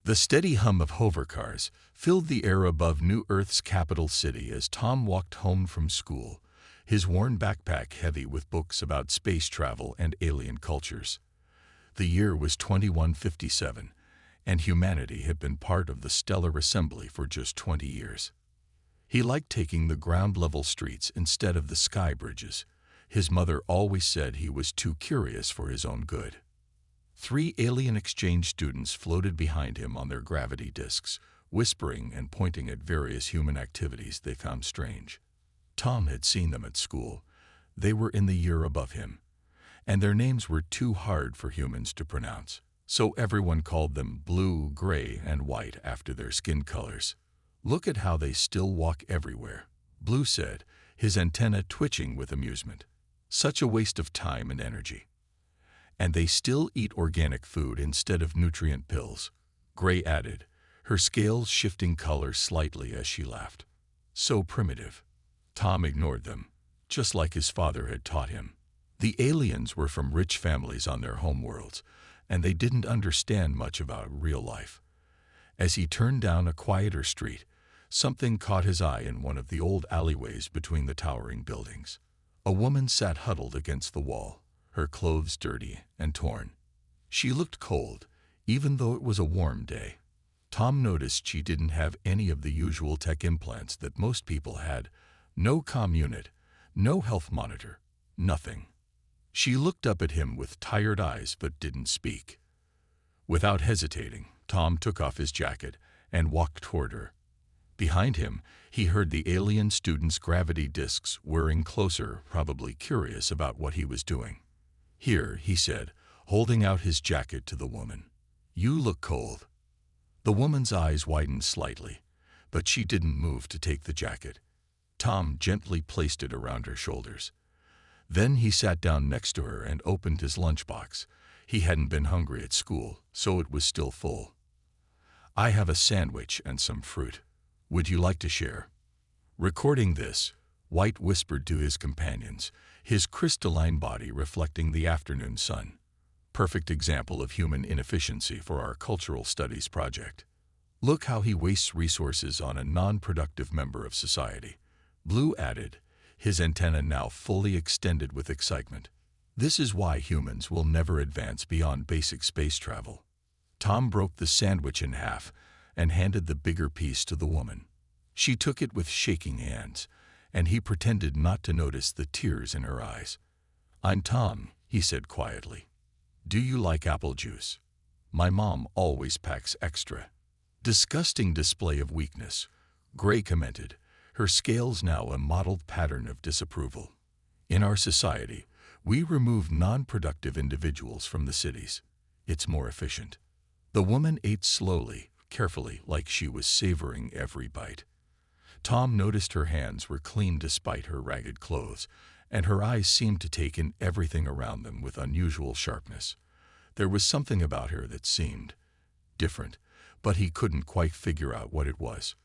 The steady hum of hovercars filled the air above New Earth's capital city as Tom walked home from school, his worn backpack heavy with books about space travel and alien cultures. The year was 2157, and humanity had been part of the stellar assembly for just 20 years. He liked taking the ground-level streets instead of the sky bridges. His mother always said he was too curious for his own good. 3 alien exchange students floated behind him on their gravity disks, whispering and pointing at various human activities they found strange. Tom had seen them at school. They were in the year above him, and their names were too hard for humans to pronounce, so everyone called them Blue, Gray, and White after their skin colors. "Look at how they still walk everywhere," Blue said, his antenna twitching with amusement. "Such a waste of time and energy. And they still eat organic food instead of nutrient pills," Gray added, her scales shifting color slightly as she laughed. "So primitive." Tom ignored them, just like his father had taught him. The aliens were from rich families on their homeworlds, and they didn't understand much about real life. As he turned down a quieter street, something caught his eye in one of the old alleyways between the towering buildings. A woman sat huddled against the wall, her clothes dirty and torn. She looked cold, even though it was a warm day. Tom noticed she didn't have any of the usual tech implants that most people had. No comm unit, no health monitor, nothing. She looked up at him with tired eyes but didn't speak. Without hesitating, Tom took off his jacket and walked toward her. Behind him, he heard the alien student's gravity disks whirring closer, probably curious about what he was doing. "Here," he said, holding out his jacket to the woman. "You look cold." The woman's eyes widened slightly, but she didn't move to take the jacket. Tom gently placed it around her shoulders. Then he sat down next to her and opened his lunchbox. He hadn't been hungry at school, so it was still full. "I have a sandwich and some fruit. Would you like to share?" Recording this, White whispered to his companions, his crystalline body reflecting the afternoon sun. Perfect example of human inefficiency for our cultural studies project. "Look how he wastes resources on a non-productive member of society," Blue added, his antenna now fully extended with excitement. "This is why humans will never advance beyond basic space travel." Tom broke the sandwich in half and handed the bigger piece to the woman. She took it with shaking hands, and he pretended not to notice the tears in her eyes. "I'm Tom," he said quietly. "Do you like apple juice? My mom always packs extra." "Disgusting display of weakness," Gray commented, her scales now a mottled pattern of disapproval. "In our society, we remove non-productive individuals from the cities. It's more efficient." The woman ate slowly, carefully, like she was savoring every bite. Tom noticed her hands were clean despite her ragged clothes, and her eyes seemed to take in everything around them with unusual sharpness. There was something about her that seemed different, but he couldn't quite figure out what it was.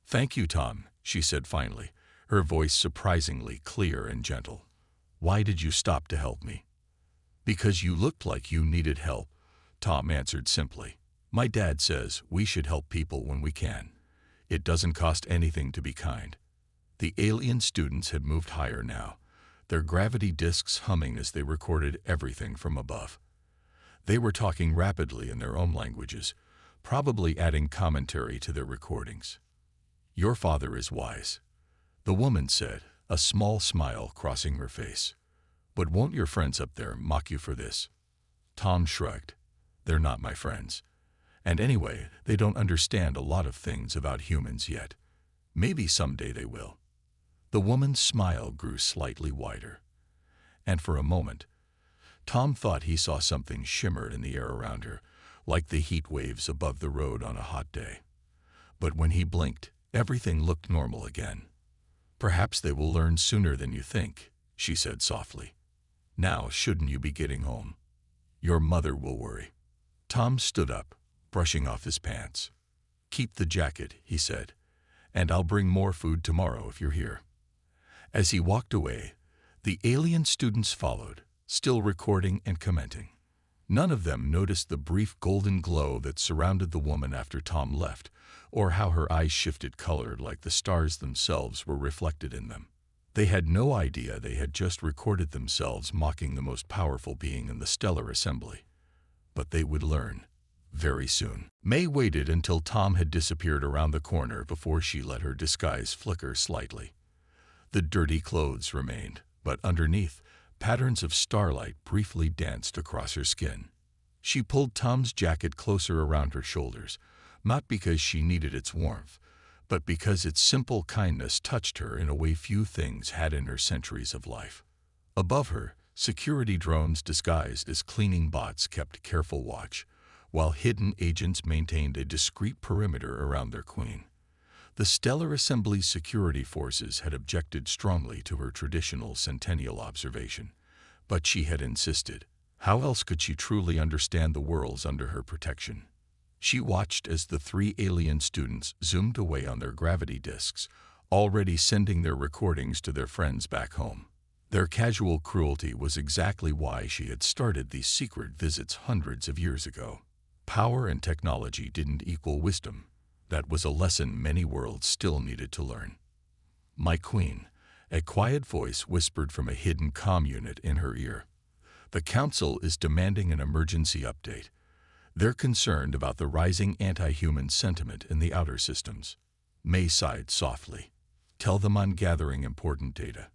"Thank you, Tom," she said finally, her voice surprisingly clear and gentle. "Why did you stop to help me?" "Because you looked like you needed help," Tom answered simply. "My dad says we should help people when we can. It doesn't cost anything to be kind." The alien students had moved higher now, their gravity disks humming as they recorded everything from above. They were talking rapidly in their own languages, probably adding commentary to their recordings. "Your father is wise," the woman said, a small smile crossing her face. "But won't your friends up there mock you for this?" Tom shrugged. "They're not my friends. And anyway, they don't understand a lot of things about humans yet. Maybe someday they will." The woman's smile grew slightly wider. And for a moment, Tom thought he saw something shimmer in the air around her, like the heat waves above the road on a hot day. But when he blinked, everything looked normal again. "Perhaps they will learn sooner than you think," she said softly. "Now shouldn't you be getting home? Your mother will worry." Tom stood up, brushing off his pants. "Keep the jacket," he said, "and I'll bring more food tomorrow if you're here." As he walked away, the alien students followed, still recording and commenting. None of them noticed the brief golden glow that surrounded the woman after Tom left, or how her eyes shifted color like the stars themselves were reflected in them. They had no idea they had just recorded themselves mocking the most powerful being in the stellar assembly. But they would learn very soon. May waited until Tom had disappeared around the corner before she let her disguise flicker slightly. The dirty clothes remained, but underneath, patterns of starlight briefly danced across her skin. She pulled Tom's jacket closer around her shoulders, not because she needed its warmth, but because its simple kindness touched her in a way few things had in her centuries of life. Above her, security drones disguised as cleaning bots kept careful watch, while hidden agents maintained a discreet perimeter around their queen. The Stellar Assembly's security forces had objected strongly to her traditional centennial observation, but she had insisted. How else could she truly understand the worlds under her protection? She watched as the 3 alien students zoomed away on their gravity disks, already sending their recordings to their friends back home. Their casual cruelty was exactly why she had started these secret visits hundreds of years ago. Power and technology didn't equal wisdom. That was a lesson many worlds still needed to learn. "My queen," a quiet voice whispered from a hidden comm unit in her ear. "The Council is demanding an emergency update. They're concerned about the rising anti-human sentiment in the outer systems." May sighed softly. "Tell them I'm gathering important data.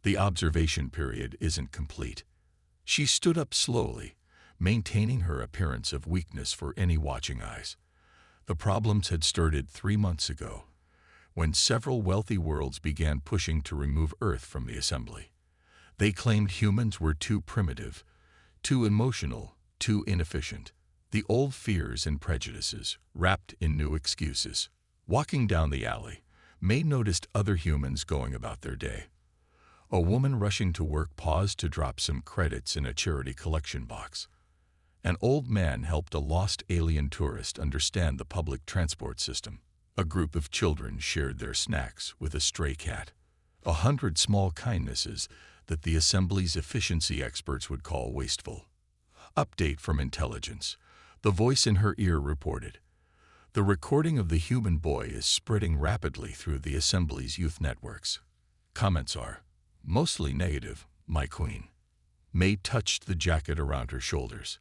The observation period isn't complete." She stood up slowly, maintaining her appearance of weakness for any watching eyes. The problems had started 3 months ago, when several wealthy worlds began pushing to remove Earth from the assembly. They claimed humans were too primitive, too emotional, too inefficient. The old fears and prejudices, wrapped in new excuses. Walking down the alley, May noticed other humans going about their day. A woman rushing to work paused to drop some credits in a charity collection box. An old man helped a lost alien tourist understand the public transport system. A group of children shared their snacks with a stray cat. 100 small kindnesses that the Assembly's efficiency experts would call wasteful. Update from intelligence. The voice in her ear reported. The recording of the human boy is spreading rapidly through the Assembly's youth networks. Comments are mostly negative, my queen. May touched the jacket around her shoulders.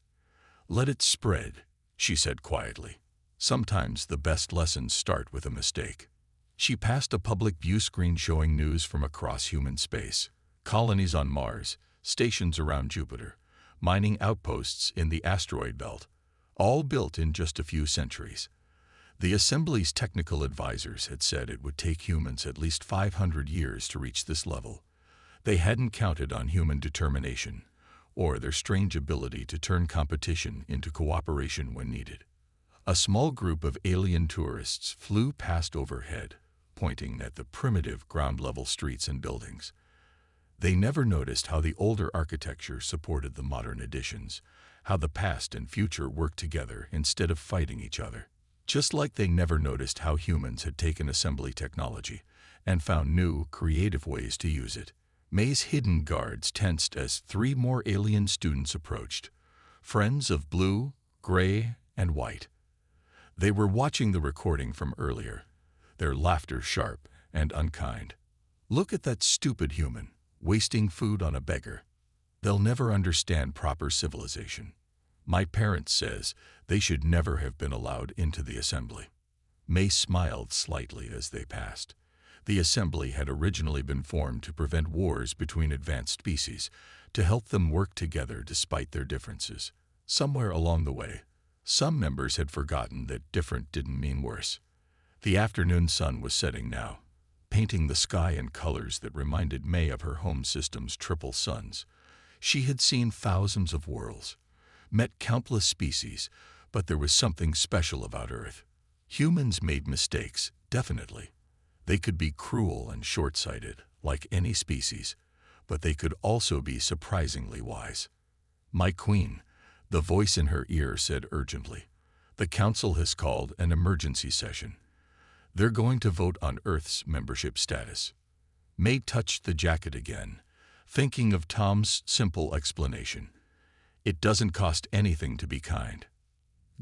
"Let it spread," she said quietly. "Sometimes the best lessons start with a mistake." She passed a public view screen showing news from across human space. Colonies on Mars, stations around Jupiter, mining outposts in the asteroid belt, all built in just a few centuries. The Assembly's technical advisors had said it would take humans at least 500 years to reach this level. They hadn't counted on human determination, or their strange ability to turn competition into cooperation when needed. A small group of alien tourists flew past overhead, pointing at the primitive ground-level streets and buildings. They never noticed how the older architecture supported the modern additions, how the past and future worked together instead of fighting each other. Just like they never noticed how humans had taken assembly technology and found new, creative ways to use it. May's hidden guards tensed as 3 more alien students approached, friends of blue, gray, and white. They were watching the recording from earlier, their laughter sharp and unkind. "Look at that stupid human, wasting food on a beggar. They'll never understand proper civilization. My parents says they should never have been allowed into the assembly." May smiled slightly as they passed. The assembly had originally been formed to prevent wars between advanced species, to help them work together despite their differences. Somewhere along the way, some members had forgotten that different didn't mean worse. The afternoon sun was setting now, painting the sky in colors that reminded May of her home system's triple suns. She had seen thousands of worlds, met countless species, but there was something special about Earth. Humans made mistakes, definitely. They could be cruel and short-sighted, like any species, but they could also be surprisingly wise. "My queen," the voice in her ear said urgently, "the Council has called an emergency session. They're going to vote on Earth's membership status." May touched the jacket again, thinking of Tom's simple explanation. It doesn't cost anything to be kind.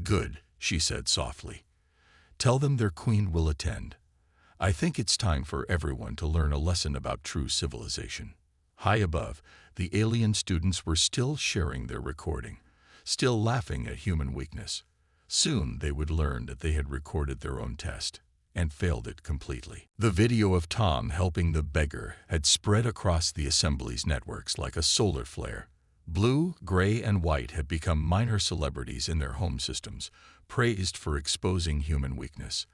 Good, she said softly. Tell them their queen will attend. I think it's time for everyone to learn a lesson about true civilization. High above, the alien students were still sharing their recording, still laughing at human weakness. Soon they would learn that they had recorded their own test and failed it completely. The video of Tom helping the beggar had spread across the assembly's networks like a solar flare. Blue, gray, and white had become minor celebrities in their home systems, praised for exposing human weakness.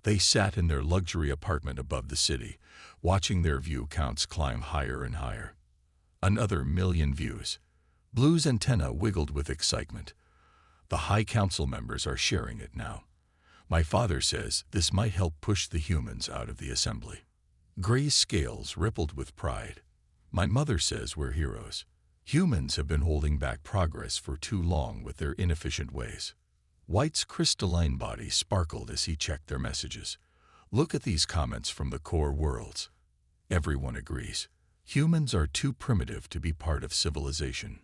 They sat in their luxury apartment above the city, watching their view counts climb higher and higher. Another 1,000,000 views. Blue's antenna wiggled with excitement. The High Council members are sharing it now. My father says this might help push the humans out of the assembly. Gray's scales rippled with pride. My mother says we're heroes. Humans have been holding back progress for too long with their inefficient ways. White's crystalline body sparkled as he checked their messages. Look at these comments from the core worlds. Everyone agrees. Humans are too primitive to be part of civilization.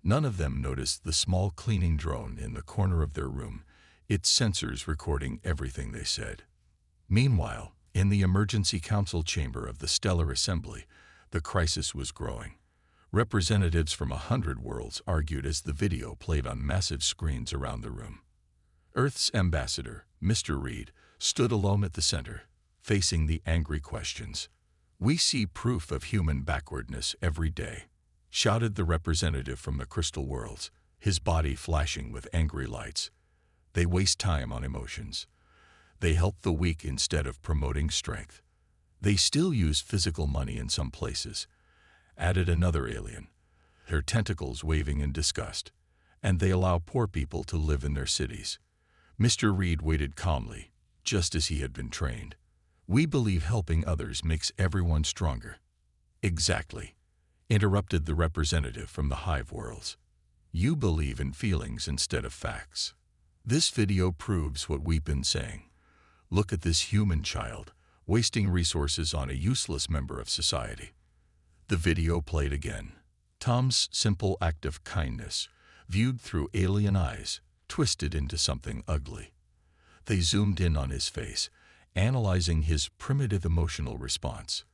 None of them noticed the small cleaning drone in the corner of their room, its sensors recording everything they said. Meanwhile, in the emergency council chamber of the Stellar Assembly, the crisis was growing. Representatives from 100 worlds argued as the video played on massive screens around the room. Earth's ambassador, Mr. Reed, stood alone at the center, facing the angry questions. We see proof of human backwardness every day, shouted the representative from the crystal worlds, his body flashing with angry lights. They waste time on emotions. They help the weak instead of promoting strength. They still use physical money in some places, added another alien, their tentacles waving in disgust, and they allow poor people to live in their cities. Mr. Reed waited calmly, just as he had been trained. We believe helping others makes everyone stronger. Exactly, interrupted the representative from the Hive Worlds. You believe in feelings instead of facts. This video proves what we've been saying. Look at this human child, wasting resources on a useless member of society. The video played again. Tom's simple act of kindness, viewed through alien eyes, twisted into something ugly. They zoomed in on his face, analyzing his primitive emotional response.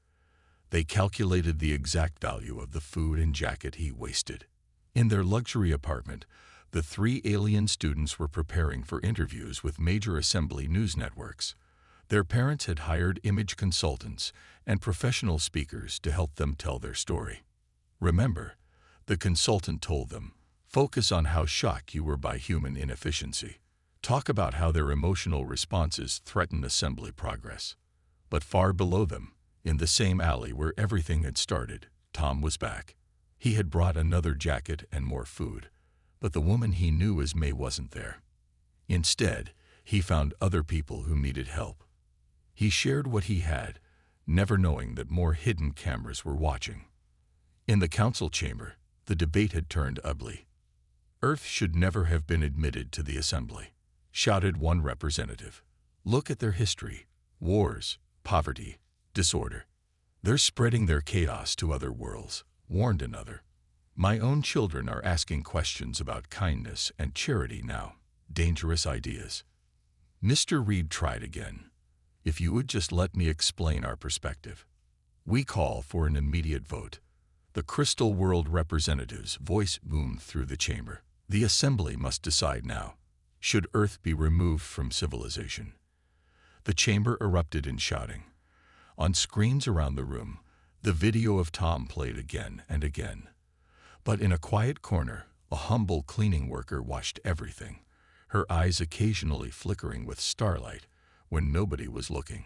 They calculated the exact value of the food and jacket he wasted. In their luxury apartment, the 3 alien students were preparing for interviews with major assembly news networks. Their parents had hired image consultants and professional speakers to help them tell their story. Remember, the consultant told them, focus on how shocked you were by human inefficiency. Talk about how their emotional responses threaten assembly progress. But far below them, in the same alley where everything had started, Tom was back. He had brought another jacket and more food, but the woman he knew as May wasn't there. Instead, he found other people who needed help. He shared what he had, never knowing that more hidden cameras were watching. In the council chamber, the debate had turned ugly. Earth should never have been admitted to the assembly, shouted one representative. Look at their history: wars, poverty, disorder. They're spreading their chaos to other worlds, warned another. My own children are asking questions about kindness and charity now. Dangerous ideas. Mr. Reed tried again. If you would just let me explain our perspective. We call for an immediate vote. The Crystal World representative's voice boomed through the chamber. The assembly must decide now. Should Earth be removed from civilization? The chamber erupted in shouting. On screens around the room, the video of Tom played again and again. But in a quiet corner, a humble cleaning worker watched everything, her eyes occasionally flickering with starlight when nobody was looking.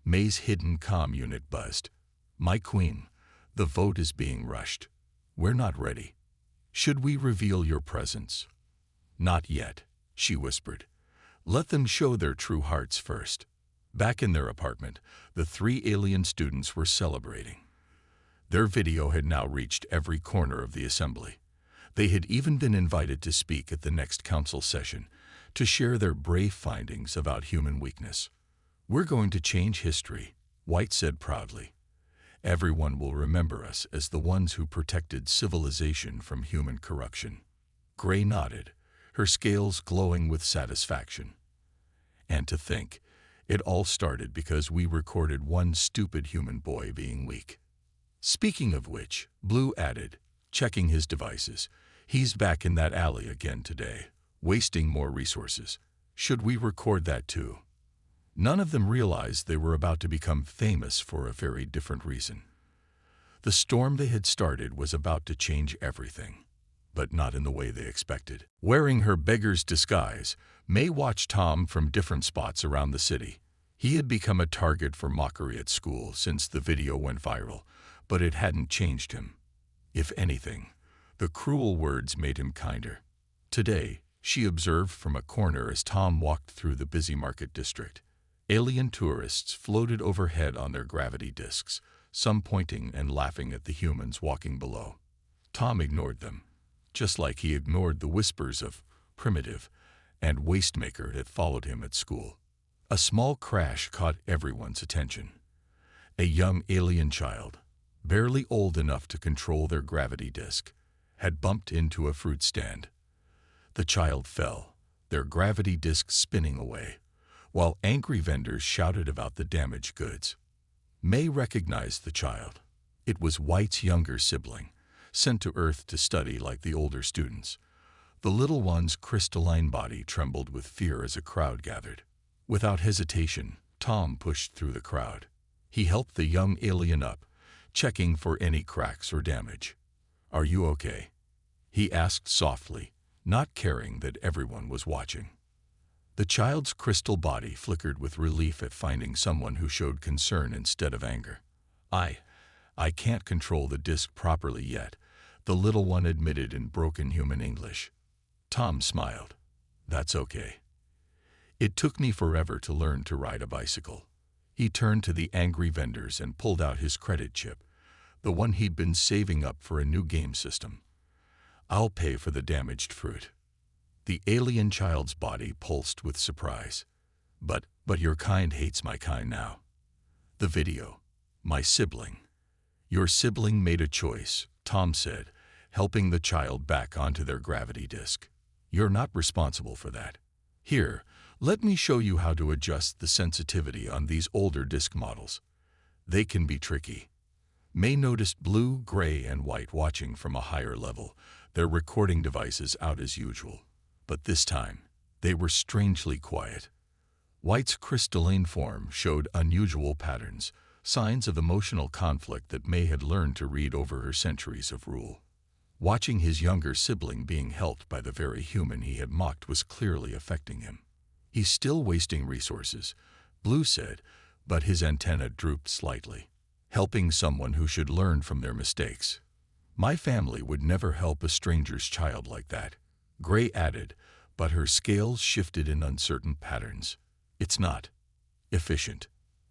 May's hidden comm unit buzzed. My queen, the vote is being rushed. We're not ready. Should we reveal your presence? Not yet, she whispered. Let them show their true hearts first. Back in their apartment, the 3 alien students were celebrating. Their video had now reached every corner of the assembly. They had even been invited to speak at the next council session, to share their brave findings about human weakness. We're going to change history, White said proudly. Everyone will remember us as the ones who protected civilization from human corruption. Gray nodded, her scales glowing with satisfaction. And to think, it all started because we recorded one stupid human boy being weak. Speaking of which, Blue added, checking his devices, he's back in that alley again today, wasting more resources. Should we record that too? None of them realized they were about to become famous for a very different reason. The storm they had started was about to change everything, but not in the way they expected. Wearing her beggar's disguise, May watched Tom from different spots around the city. He had become a target for mockery at school since the video went viral, but it hadn't changed him. If anything, the cruel words made him kinder. Today, she observed from a corner as Tom walked through the busy market district. Alien tourists floated overhead on their gravity discs, some pointing and laughing at the humans walking below. Tom ignored them, just like he ignored the whispers of primitive and wastemaker that followed him at school. A small crash caught everyone's attention. A young alien child, barely old enough to control their gravity disc, had bumped into a fruit stand. The child fell, their gravity disc spinning away, while angry vendors shouted about the damaged goods. May recognized the child. It was White's younger sibling, sent to Earth to study like the older students. The little one's crystalline body trembled with fear as a crowd gathered. Without hesitation, Tom pushed through the crowd. He helped the young alien up, checking for any cracks or damage. "Are you okay?" he asked softly, not caring that everyone was watching. The child's crystal body flickered with relief at finding someone who showed concern instead of anger. I can't control the disc properly yet," the little one admitted in broken human English. Tom smiled. "That's okay. It took me forever to learn to ride a bicycle." He turned to the angry vendors and pulled out his credit chip, the one he'd been saving up for a new game system. "I'll pay for the damaged fruit." The alien child's body pulsed with surprise. But your kind hates my kind now." The video. "My sibling." "Your sibling made a choice," Tom said, helping the child back onto their gravity disc. "You're not responsible for that. Here, let me show you how to adjust the sensitivity on these older disc models. They can be tricky." May noticed Blue, Gray, and White watching from a higher level, their recording devices out as usual. But this time, they were strangely quiet. White's crystalline form showed unusual patterns, signs of emotional conflict that May had learned to read over her centuries of rule. Watching his younger sibling being helped by the very human he had mocked was clearly affecting him. "He's still wasting resources," Blue said, but his antenna drooped slightly. "Helping someone who should learn from their mistakes. My family would never help a stranger's child like that," Gray added, but her scales shifted in uncertain patterns. "It's not efficient."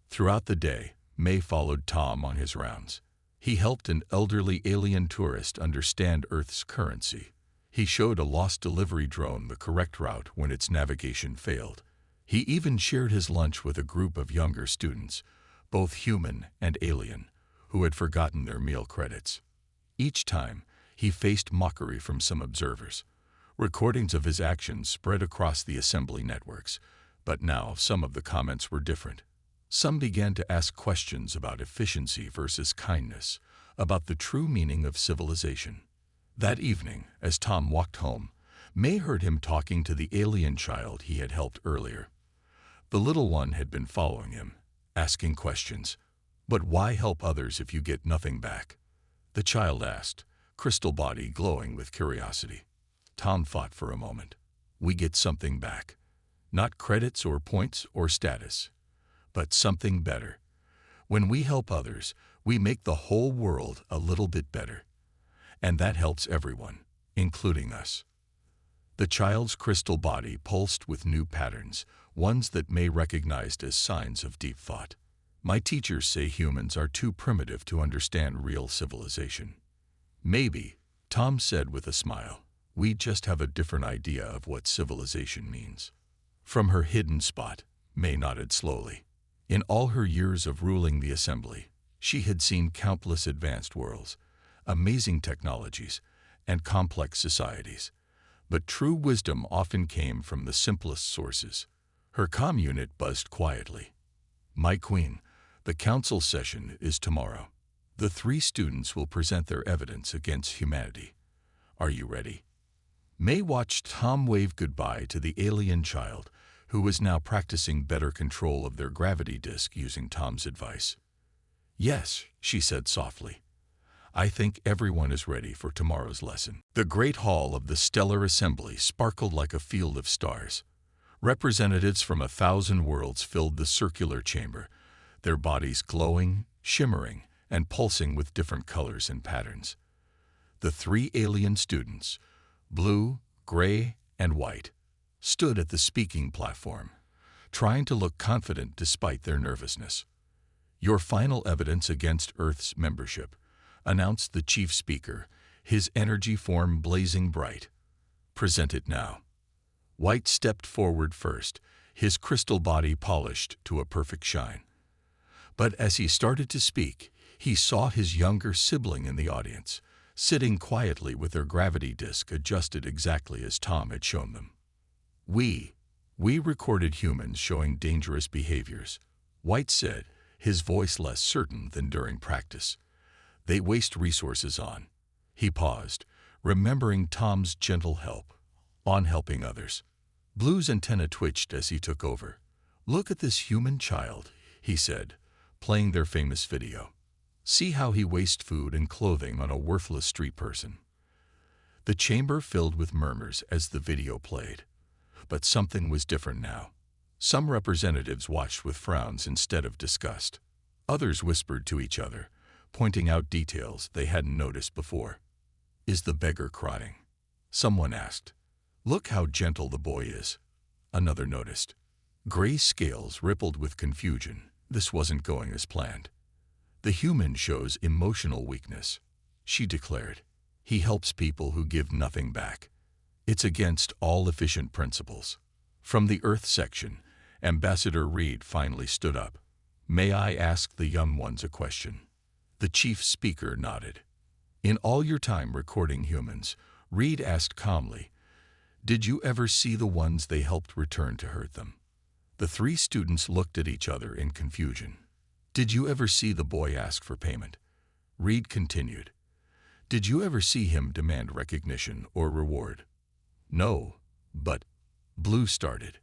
Throughout the day, May followed Tom on his rounds. He helped an elderly alien tourist understand Earth's currency. He showed a lost delivery drone the correct route when its navigation failed. He even shared his lunch with a group of younger students, both human and alien, who had forgotten their meal credits. Each time, he faced mockery from some observers. Recordings of his actions spread across the assembly networks, but now some of the comments were different. Some began to ask questions about efficiency versus kindness, about the true meaning of civilization. That evening, as Tom walked home, May heard him talking to the alien child he had helped earlier. The little one had been following him, asking questions. "But why help others if you get nothing back?" the child asked, crystal body glowing with curiosity. Tom thought for a moment. "We get something back. Not credits or points or status, but something better. When we help others, we make the whole world a little bit better. And that helps everyone, including us." The child's crystal body pulsed with new patterns, ones that May recognized as signs of deep thought. "My teachers say humans are too primitive to understand real civilization." "Maybe," Tom said with a smile. "We just have a different idea of what civilization means." From her hidden spot, May nodded slowly. In all her years of ruling the assembly, she had seen countless advanced worlds, amazing technologies, and complex societies. But true wisdom often came from the simplest sources. Her comm unit buzzed quietly. "My queen, the council session is tomorrow. The 3 students will present their evidence against humanity. Are you ready?" May watched Tom wave goodbye to the alien child, who was now practicing better control of their gravity disk using Tom's advice. "Yes," she said softly. "I think everyone is ready for tomorrow's lesson." The great hall of the Stellar Assembly sparkled like a field of stars. Representatives from 1,000 worlds filled the circular chamber, their bodies glowing, shimmering, and pulsing with different colors and patterns. The 3 alien students, blue, gray, and white, stood at the speaking platform, trying to look confident despite their nervousness. "Your final evidence against Earth's membership," announced the chief speaker, his energy form blazing bright. "Present it now." White stepped forward first, his crystal body polished to a perfect shine. But as he started to speak, he saw his younger sibling in the audience, sitting quietly with their gravity disk adjusted exactly as Tom had shown them. We recorded humans showing dangerous behaviors," White said, his voice less certain than during practice. "They waste resources on." He paused, remembering Tom's gentle help on helping others. Blue's antenna twitched as he took over. "Look at this human child," he said, playing their famous video. "See how he wastes food and clothing on a worthless street person." The chamber filled with murmurs as the video played. But something was different now. Some representatives watched with frowns instead of disgust. Others whispered to each other, pointing out details they hadn't noticed before. "Is the beggar crying?" someone asked. "Look how gentle the boy is," another noticed. Gray's scales rippled with confusion. This wasn't going as planned. "The human shows emotional weakness," she declared. "He helps people who give nothing back. It's against all efficient principles." From the Earth section, Ambassador Reed finally stood up. "May I ask the young ones a question?" The chief speaker nodded. "In all your time recording humans," Reed asked calmly, "did you ever see the ones they helped return to hurt them?" The 3 students looked at each other in confusion. "Did you ever see the boy ask for payment?" Reed continued. "Did you ever see him demand recognition or reward?" "No, but," Blue started.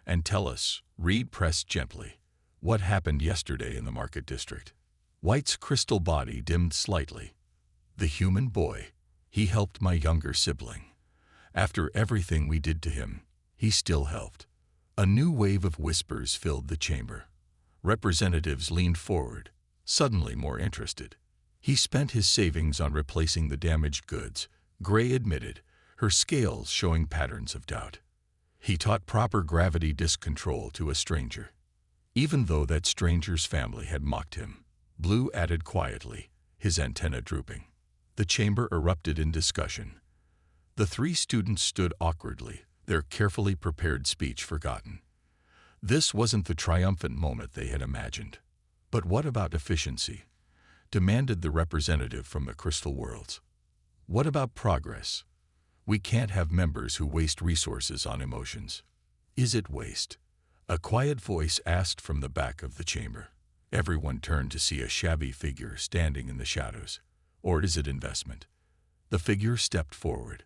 "And tell us," Reed pressed gently, "what happened yesterday in the market district?" White's crystal body dimmed slightly. "The human boy, he helped my younger sibling. After everything we did to him, he still helped." A new wave of whispers filled the chamber. Representatives leaned forward, suddenly more interested. "He spent his savings on replacing the damaged goods," Gray admitted, her scales showing patterns of doubt. "He taught proper gravity disk control to a stranger, even though that stranger's family had mocked him," Blue added quietly, his antenna drooping. The chamber erupted in discussion. The 3 students stood awkwardly, their carefully prepared speech forgotten. This wasn't the triumphant moment they had imagined. "But what about efficiency?" demanded the representative from the Crystal Worlds. "What about progress? We can't have members who waste resources on emotions." "Is it waste?" a quiet voice asked from the back of the chamber. Everyone turned to see a shabby figure standing in the shadows. "Or is it investment?" The figure stepped forward.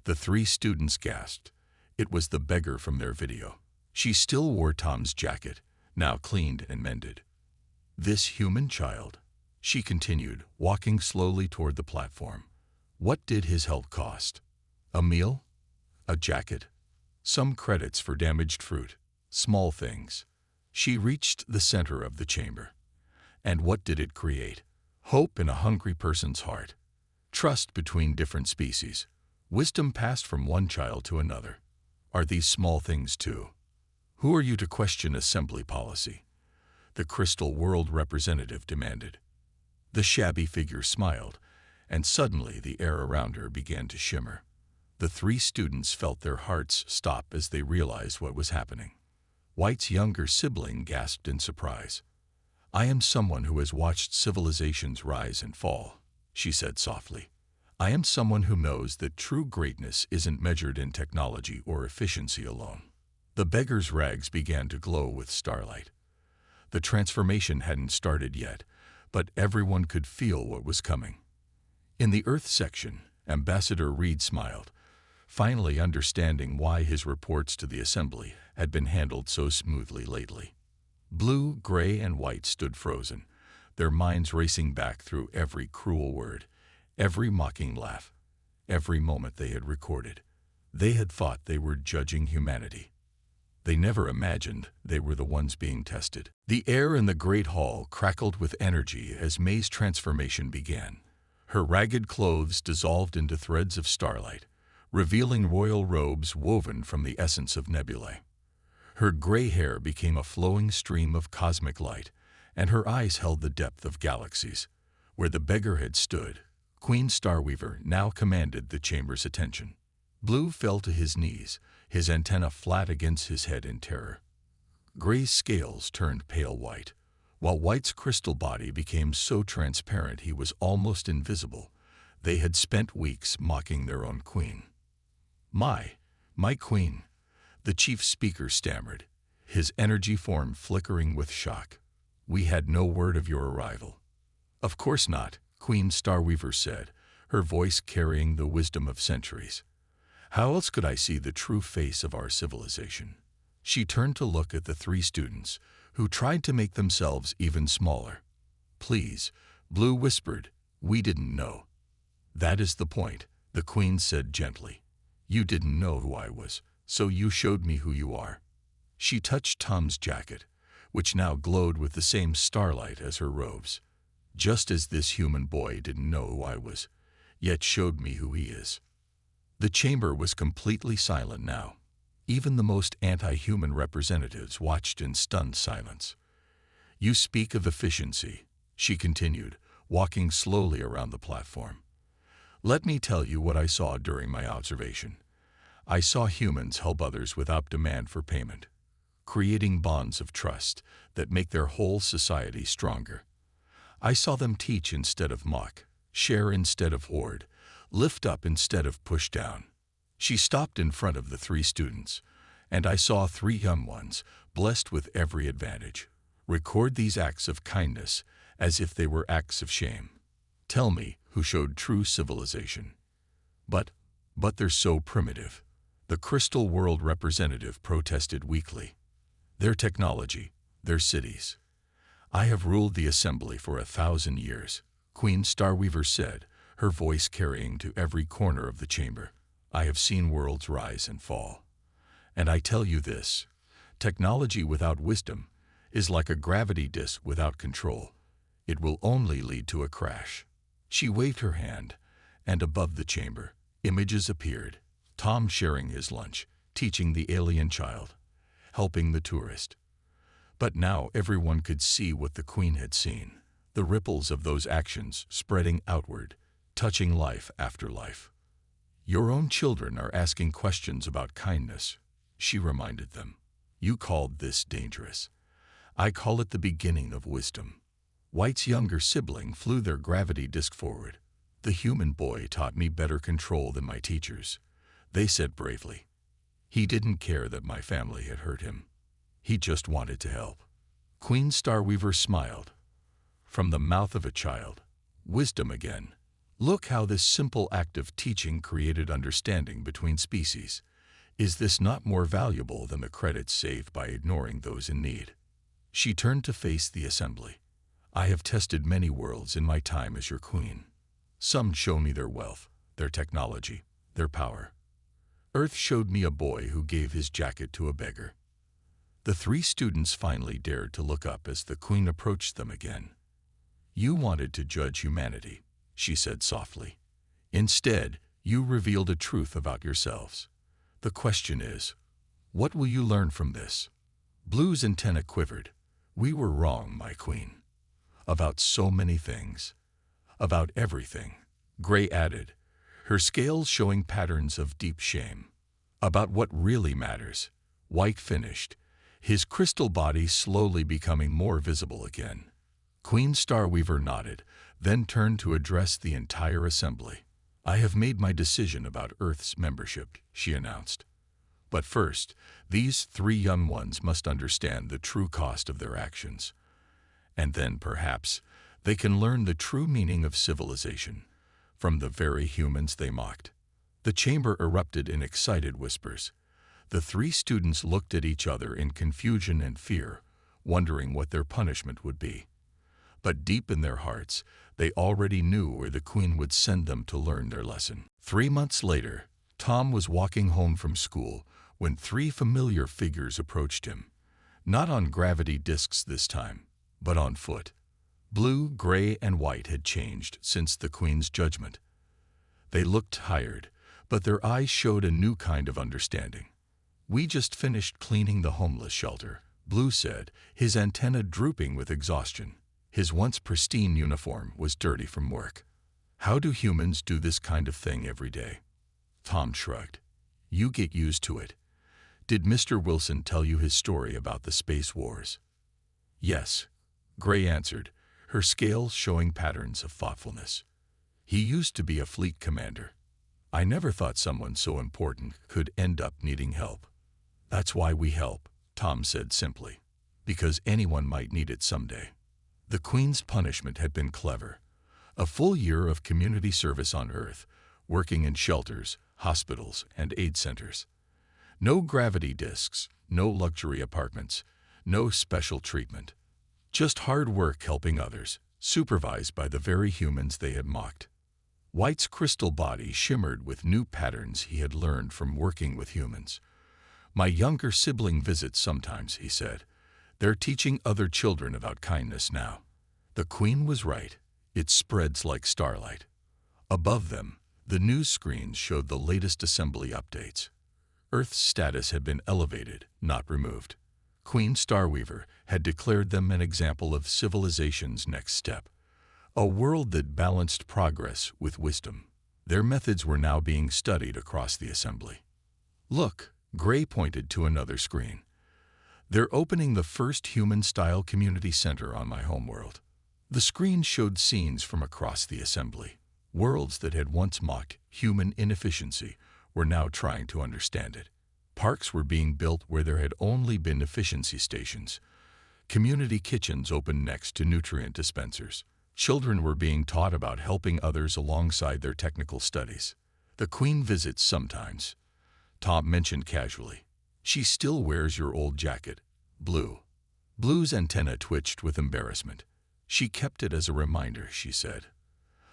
The 3 students gasped. It was the beggar from their video. She still wore Tom's jacket, now cleaned and mended. "This human child," she continued, walking slowly toward the platform. "What did his help cost? A meal? A jacket? Some credits for damaged fruit? Small things." She reached the center of the chamber. "And what did it create? Hope in a hungry person's heart. Trust between different species. Wisdom passed from one child to another. Are these small things too? Who are you to question assembly policy?" the Crystal World representative demanded. The shabby figure smiled, and suddenly the air around her began to shimmer. The 3 students felt their hearts stop as they realized what was happening. White's younger sibling gasped in surprise. "I am someone who has watched civilizations rise and fall," she said softly. I am someone who knows that true greatness isn't measured in technology or efficiency alone. The beggar's rags began to glow with starlight. The transformation hadn't started yet, but everyone could feel what was coming. In the Earth section, Ambassador Reed smiled, finally understanding why his reports to the Assembly had been handled so smoothly lately. Blue, gray, and white stood frozen, their minds racing back through every cruel word, every mocking laugh, every moment they had recorded. They had thought they were judging humanity. They never imagined they were the ones being tested. The air in the great hall crackled with energy as May's transformation began. Her ragged clothes dissolved into threads of starlight, revealing royal robes woven from the essence of nebulae. Her gray hair became a flowing stream of cosmic light, and her eyes held the depth of galaxies. Where the beggar had stood, Queen Starweaver now commanded the chamber's attention. Blue fell to his knees, his antenna flat against his head in terror. Gray's scales turned pale white, while White's crystal body became so transparent he was almost invisible. They had spent weeks mocking their own queen. My queen," the chief speaker stammered, his energy form flickering with shock. "We had no word of your arrival." "Of course not," Queen Starweaver said, her voice carrying the wisdom of centuries. "How else could I see the true face of our civilization?" She turned to look at the three students, who tried to make themselves even smaller. "Please," Blue whispered, "we didn't know." "That is the point," the Queen said gently. "You didn't know who I was, so you showed me who you are." She touched Tom's jacket, which now glowed with the same starlight as her robes. "Just as this human boy didn't know who I was, yet showed me who he is." The chamber was completely silent now. Even the most anti-human representatives watched in stunned silence. "You speak of efficiency," she continued, walking slowly around the platform. "Let me tell you what I saw during my observation. I saw humans help others without demand for payment, creating bonds of trust that make their whole society stronger. I saw them teach instead of mock, share instead of hoard, lift up instead of push down." She stopped in front of the three students, and I saw three young ones, blessed with every advantage, record these acts of kindness as if they were acts of shame. Tell me who showed true civilization. But they're so primitive," the Crystal World representative protested weakly. "Their technology, their cities." "I have ruled the Assembly for 1,000 years," Queen Starweaver said, her voice carrying to every corner of the chamber. "I have seen worlds rise and fall. And I tell you this, technology without wisdom is like a gravity disk without control. It will only lead to a crash." She waved her hand, and above the chamber, images appeared. Tom sharing his lunch, teaching the alien child, helping the tourist. But now everyone could see what the Queen had seen, the ripples of those actions spreading outward, touching life after life. "Your own children are asking questions about kindness," she reminded them. "You called this dangerous. I call it the beginning of wisdom." White's younger sibling flew their gravity disk forward. "The human boy taught me better control than my teachers," they said bravely. "He didn't care that my family had hurt him. He just wanted to help." Queen Starweaver smiled. "From the mouth of a child. Wisdom again. Look how this simple act of teaching created understanding between species. Is this not more valuable than the credits saved by ignoring those in need?" She turned to face the Assembly. "I have tested many worlds in my time as your queen. Some show me their wealth, their technology, their power. Earth showed me a boy who gave his jacket to a beggar." The three students finally dared to look up as the Queen approached them again. "You wanted to judge humanity," she said softly. "Instead, you revealed a truth about yourselves. The question is, what will you learn from this?" Blue's antenna quivered. "We were wrong, my queen. About so many things. About everything," Gray added, her scales showing patterns of deep shame. "About what really matters," White finished, his crystal body slowly becoming more visible again. Queen Starweaver nodded, then turned to address the entire assembly. "I have made my decision about Earth's membership," she announced. "But first, these 3 young ones must understand the true cost of their actions. And then, perhaps, they can learn the true meaning of civilization from the very humans they mocked." The chamber erupted in excited whispers. The 3 students looked at each other in confusion and fear, wondering what their punishment would be. But deep in their hearts, they already knew where the Queen would send them to learn their lesson. 3 months later, Tom was walking home from school when 3 familiar figures approached him. Not on gravity discs this time, but on foot. Blue, gray, and white had changed since the Queen's judgment. They looked tired, but their eyes showed a new kind of understanding. "We just finished cleaning the homeless shelter," Blue said, his antenna drooping with exhaustion. His once pristine uniform was dirty from work. "How do humans do this kind of thing every day?" Tom shrugged. "You get used to it. Did Mr. Wilson tell you his story about the space wars?" "Yes," Gray answered, her scales showing patterns of thoughtfulness. "He used to be a fleet commander. I never thought someone so important could end up needing help." "That's why we help," Tom said simply. "Because anyone might need it someday." The Queen's punishment had been clever. A full year of community service on Earth, working in shelters, hospitals, and aid centers. No gravity discs, no luxury apartments, no special treatment. Just hard work helping others, supervised by the very humans they had mocked. White's crystal body shimmered with new patterns he had learned from working with humans. "My younger sibling visits sometimes," he said. "They're teaching other children about kindness now." The Queen was right. It spreads like starlight. Above them, the news screens showed the latest assembly updates. Earth's status had been elevated, not removed. Queen Starweaver had declared them an example of civilization's next step. A world that balanced progress with wisdom. Their methods were now being studied across the assembly. "Look," Gray pointed to another screen. "They're opening the first human-style community center on my homeworld." The screen showed scenes from across the assembly. Worlds that had once mocked human inefficiency were now trying to understand it. Parks were being built where there had only been efficiency stations. Community kitchens opened next to nutrient dispensers. Children were being taught about helping others alongside their technical studies. "The Queen visits sometimes," Tom mentioned casually. "She still wears your old jacket, Blue." Blue's antenna twitched with embarrassment. "She kept it as a reminder," she said,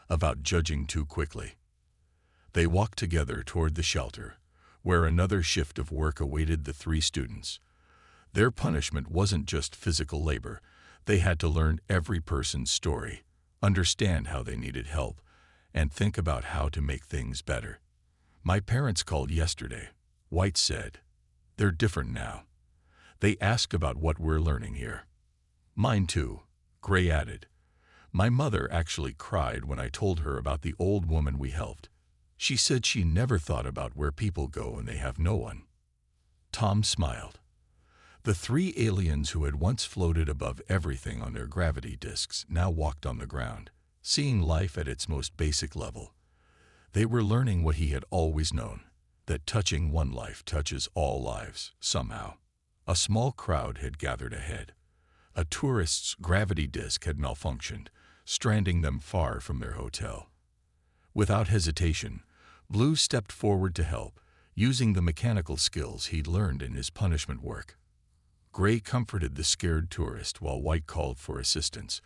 "about judging too quickly." They walked together toward the shelter, where another shift of work awaited the 3 students. Their punishment wasn't just physical labor. They had to learn every person's story, understand how they needed help, and think about how to make things better. "My parents called yesterday," White said. "They're different now. They ask about what we're learning here." "Mine too," Gray added. "My mother actually cried when I told her about the old woman we helped. She said she never thought about where people go when they have no one." Tom smiled. The 3 aliens who had once floated above everything on their gravity discs now walked on the ground, seeing life at its most basic level. They were learning what he had always known, that touching one life touches all lives, somehow. A small crowd had gathered ahead. A tourist's gravity disc had malfunctioned, stranding them far from their hotel. Without hesitation, Blue stepped forward to help, using the mechanical skills he'd learned in his punishment work. Gray comforted the scared tourist while White called for assistance,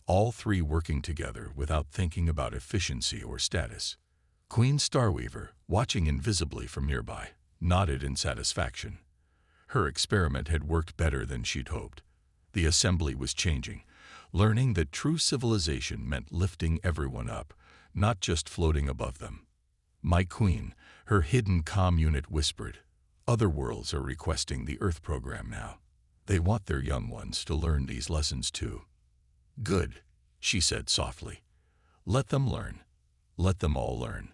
all 3 working together without thinking about efficiency or status. Queen Starweaver, watching invisibly from nearby, nodded in satisfaction. Her experiment had worked better than she'd hoped. The assembly was changing, learning that true civilization meant lifting everyone up, not just floating above them. "My Queen," her hidden comm unit whispered, "other worlds are requesting the Earth program now. They want their young ones to learn these lessons too." "Good," she said softly. "Let them learn. Let them all learn."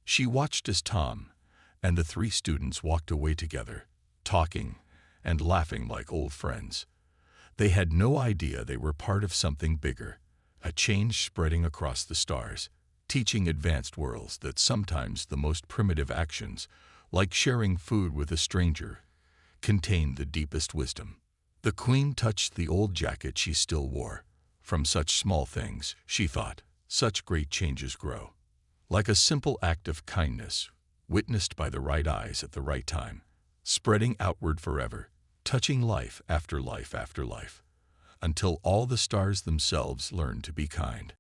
She watched as Tom and the 3 students walked away together, talking and laughing like old friends. They had no idea they were part of something bigger, a change spreading across the stars. teaching advanced worlds that sometimes the most primitive actions, like sharing food with a stranger, contain the deepest wisdom. The queen touched the old jacket she still wore. From such small things, she thought, such great changes grow. Like a simple act of kindness, witnessed by the right eyes at the right time, spreading outward forever, touching life after life after life, until all the stars themselves learn to be kind.